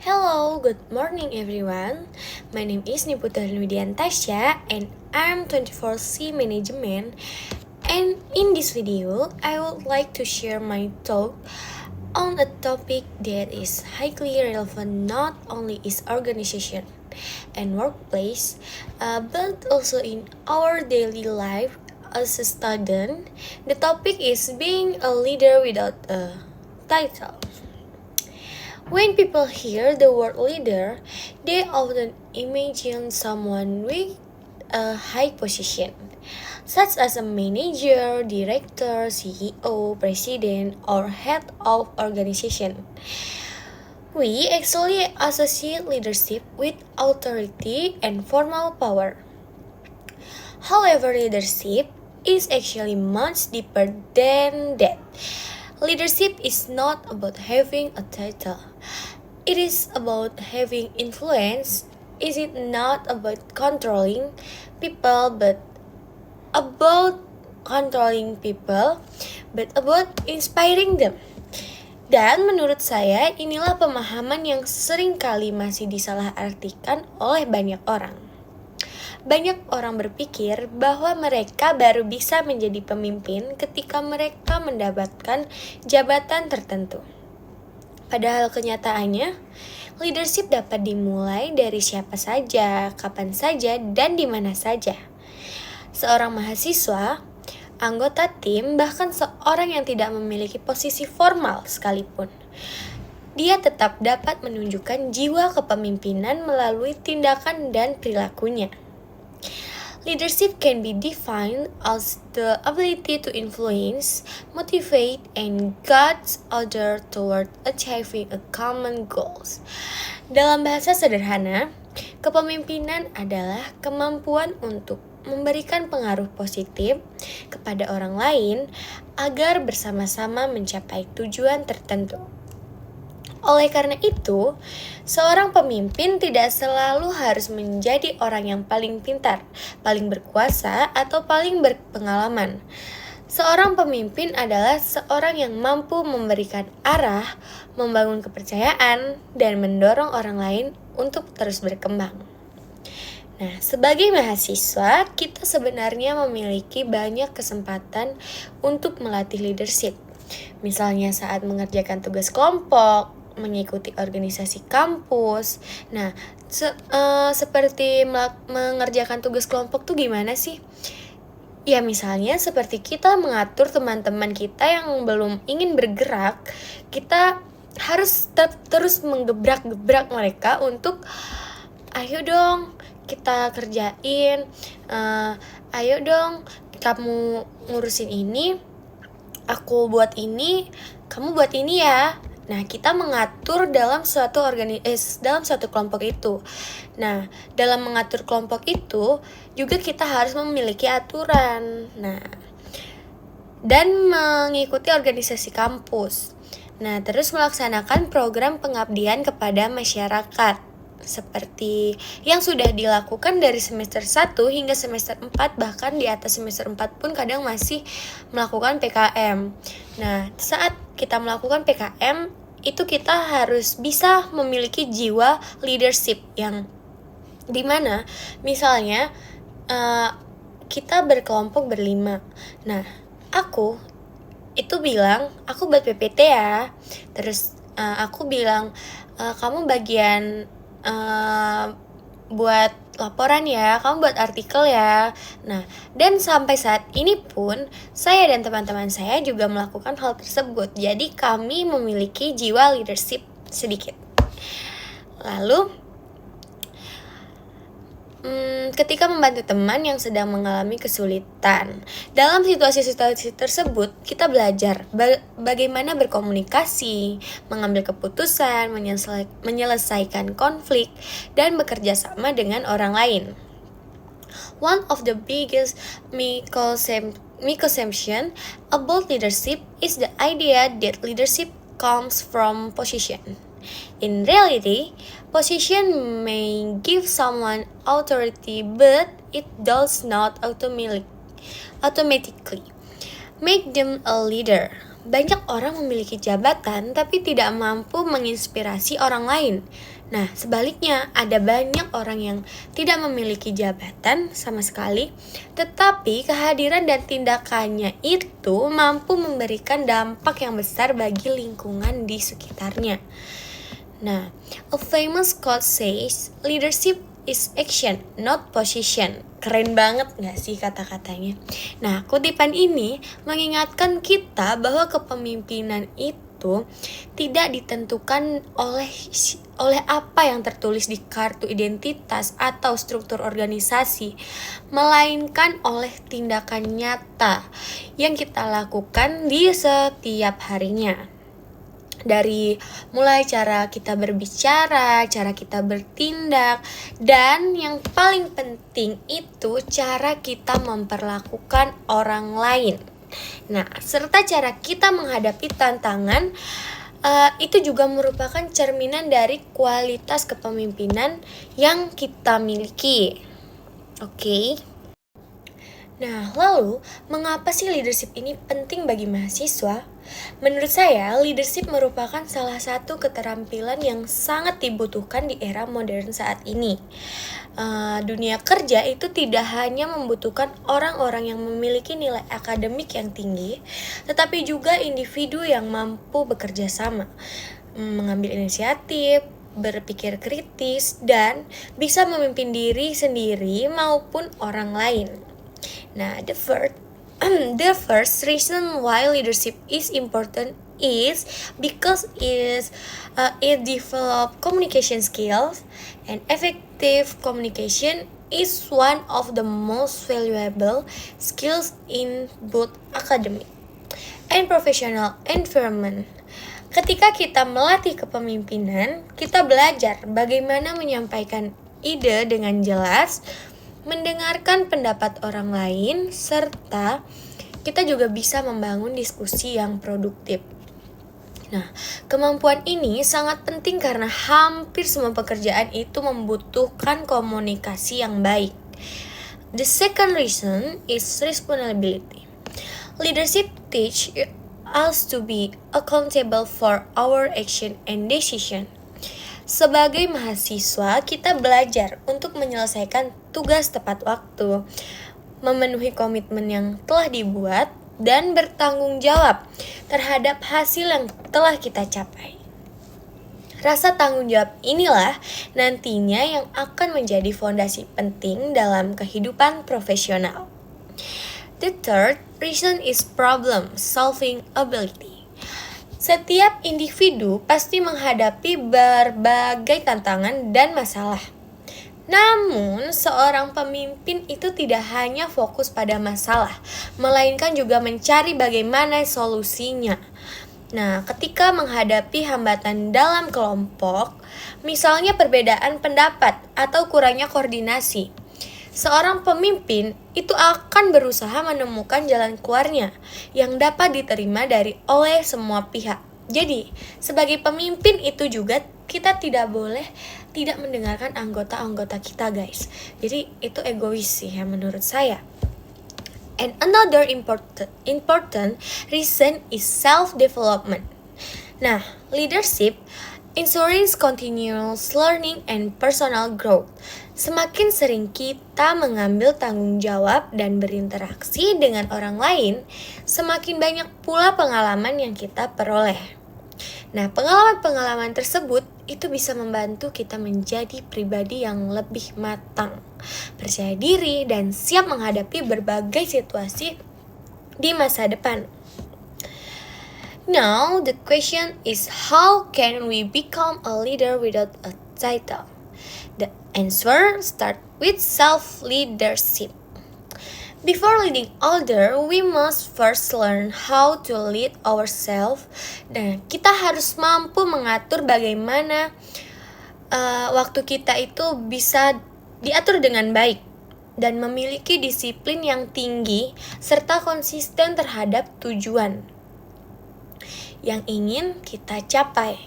Hello, good morning everyone. My name is Niputra Tasya and I'm 24C Management. And in this video, I would like to share my talk on a topic that is highly relevant not only in organization and workplace, but also in our daily life as a student. The topic is being a leader without a title. When people hear the word leader, they often imagine someone with a high position, such as a manager, director, CEO, president, or head of organization. We actually associate leadership with authority and formal power. However, leadership is actually much deeper than that. Leadership is not about having a title. It is about having influence. Is it not about controlling people but about inspiring them? Dan menurut saya inilah pemahaman yang seringkali masih disalahartikan oleh banyak orang. Banyak orang berpikir bahwa mereka baru bisa menjadi pemimpin ketika mereka mendapatkan jabatan tertentu. Padahal kenyataannya, leadership dapat dimulai dari siapa saja, kapan saja, dan di mana saja. Seorang mahasiswa, anggota tim, bahkan seorang yang tidak memiliki posisi formal sekalipun, dia tetap dapat menunjukkan jiwa kepemimpinan melalui tindakan dan perilakunya. Leadership can be defined as the ability to influence, motivate, and guide others toward achieving a common goals. Dalam bahasa sederhana, kepemimpinan adalah kemampuan untuk memberikan pengaruh positif kepada orang lain agar bersama-sama mencapai tujuan tertentu. Oleh karena itu, seorang pemimpin tidak selalu harus menjadi orang yang paling pintar, paling berkuasa, atau paling berpengalaman. Seorang pemimpin adalah seorang yang mampu memberikan arah, membangun kepercayaan, dan mendorong orang lain untuk terus berkembang. Nah, sebagai mahasiswa, kita sebenarnya memiliki banyak kesempatan untuk melatih leadership. Misalnya saat mengerjakan tugas kelompok, mengikuti organisasi kampus. Nah, seperti mengerjakan tugas kelompok tuh gimana sih? Ya misalnya seperti kita mengatur teman-teman kita yang belum ingin bergerak, kita harus terus menggebrak-gebrak mereka untuk ayo dong kita kerjain, ayo dong kamu ngurusin ini, aku buat ini, kamu buat ini ya. Nah, kita mengatur dalam suatu kelompok itu. Nah, dalam mengatur kelompok itu juga kita harus memiliki aturan. Nah, dan mengikuti organisasi kampus. Nah, terus melaksanakan program pengabdian kepada masyarakat seperti yang sudah dilakukan dari semester 1 hingga semester 4, bahkan di atas semester 4 pun kadang masih melakukan PKM. Nah, saat kita melakukan PKM, itu kita harus bisa memiliki jiwa leadership yang dimana misalnya kita berkelompok berlima. Nah, aku itu bilang, aku buat PPT ya. Terus aku bilang, kamu bagian buat laporan ya, kamu buat artikel ya. Nah, dan sampai saat ini pun saya dan teman-teman saya juga melakukan hal tersebut. Jadi kami memiliki jiwa leadership sedikit. Lalu ketika membantu teman yang sedang mengalami kesulitan. Dalam situasi-situasi tersebut, kita belajar bagaimana berkomunikasi, mengambil keputusan, menyelesaikan konflik, dan bekerja sama dengan orang lain. One of the biggest misconceptions about leadership is the idea that leadership comes from position. In reality, position may give someone authority, but it does not automatically make them a leader. banyak orang memiliki jabatan tapi tidak mampu menginspirasi orang lain. Nah, sebaliknya, ada banyak orang yang tidak memiliki jabatan sama sekali, tetapi kehadiran dan tindakannya itu mampu memberikan dampak yang besar bagi lingkungan di sekitarnya. Nah, a famous quote says, leadership is action, not position. Keren banget gak sih kata-katanya? Nah, kutipan ini mengingatkan kita bahwa kepemimpinan itu tidak ditentukan oleh apa yang tertulis di kartu identitas atau struktur organisasi, melainkan oleh tindakan nyata yang kita lakukan di setiap harinya. Dari mulai cara kita berbicara, cara kita bertindak, dan yang paling penting itu cara kita memperlakukan orang lain. Nah, serta cara kita menghadapi tantangan itu juga merupakan cerminan dari kualitas kepemimpinan yang kita miliki. Oke. Nah, lalu mengapa sih leadership ini penting bagi mahasiswa? Menurut saya, leadership merupakan salah satu keterampilan yang sangat dibutuhkan di era modern saat ini. Dunia kerja itu tidak hanya membutuhkan orang-orang yang memiliki nilai akademik yang tinggi, tetapi juga individu yang mampu bekerja sama, mengambil inisiatif, berpikir kritis, dan bisa memimpin diri sendiri maupun orang lain. Nah, the first reason why leadership is important is because it develop communication skills, and effective communication is one of the most valuable skills in both academic and professional environment. Ketika kita melatih kepemimpinan, kita belajar bagaimana menyampaikan ide dengan jelas, mendengarkan pendapat orang lain, serta kita juga bisa membangun diskusi yang produktif. Nah, kemampuan ini sangat penting karena hampir semua pekerjaan itu membutuhkan komunikasi yang baik. The second reason is responsibility. Leadership teach us to be accountable for our action and decision. Sebagai mahasiswa, kita belajar untuk menyelesaikan tugas tepat waktu, memenuhi komitmen yang telah dibuat, dan bertanggung jawab terhadap hasil yang telah kita capai. Rasa tanggung jawab inilah nantinya yang akan menjadi fondasi penting dalam kehidupan profesional. The third reason is problem solving ability. Setiap individu pasti menghadapi berbagai tantangan dan masalah. Namun, seorang pemimpin itu tidak hanya fokus pada masalah, melainkan juga mencari bagaimana solusinya. Nah, ketika menghadapi hambatan dalam kelompok, misalnya perbedaan pendapat atau kurangnya koordinasi, seorang pemimpin itu akan berusaha menemukan jalan keluarnya yang dapat diterima oleh semua pihak. Jadi, sebagai pemimpin itu juga kita tidak boleh tidak mendengarkan anggota-anggota kita, guys. Jadi, itu egois sih ya menurut saya. And another important reason is self-development. Nah, leadership ensures continuous learning and personal growth. Semakin sering kita mengambil tanggung jawab dan berinteraksi dengan orang lain, semakin banyak pula pengalaman yang kita peroleh. Nah, pengalaman-pengalaman tersebut itu bisa membantu kita menjadi pribadi yang lebih matang, percaya diri, dan siap menghadapi berbagai situasi di masa depan. Now, the question is, how can we become a leader without a title? The answer starts with self-leadership. Before leading others, we must first learn how to lead ourselves. Dan kita harus mampu mengatur bagaimana waktu kita itu bisa diatur dengan baik dan memiliki disiplin yang tinggi serta konsisten terhadap tujuan yang ingin kita capai.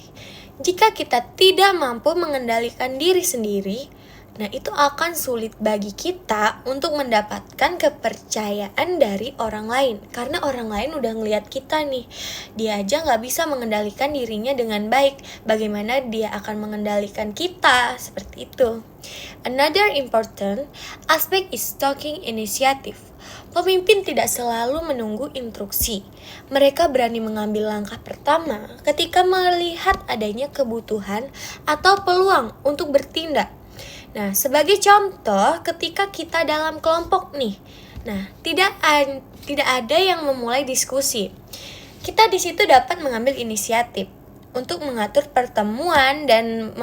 Jika kita tidak mampu mengendalikan diri sendiri, Nah, itu akan sulit bagi kita untuk mendapatkan kepercayaan dari orang lain. Karena orang lain udah ngeliat kita nih, dia aja gak bisa mengendalikan dirinya dengan baik. Bagaimana dia akan mengendalikan kita? Seperti itu. Another important aspect is taking initiative. Pemimpin tidak selalu menunggu instruksi. Mereka berani mengambil langkah pertama ketika melihat adanya kebutuhan atau peluang untuk bertindak. Nah, sebagai contoh, ketika kita dalam kelompok nih, nah tidak ada yang memulai diskusi. Kita di situ dapat mengambil inisiatif untuk mengatur pertemuan dan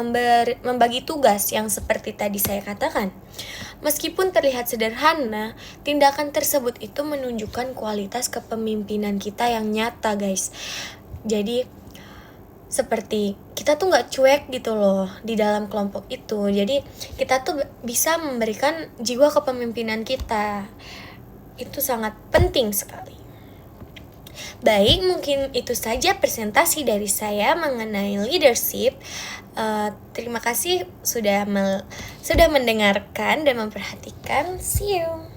membagi tugas yang seperti tadi saya katakan. Meskipun terlihat sederhana, tindakan tersebut itu menunjukkan kualitas kepemimpinan kita yang nyata, guys. Jadi seperti kita tuh gak cuek gitu loh di dalam kelompok itu. Jadi kita tuh bisa memberikan jiwa kepemimpinan kita. Itu sangat penting sekali. Baik, mungkin itu saja presentasi dari saya mengenai leadership. Terima kasih sudah mendengarkan dan memperhatikan. See you.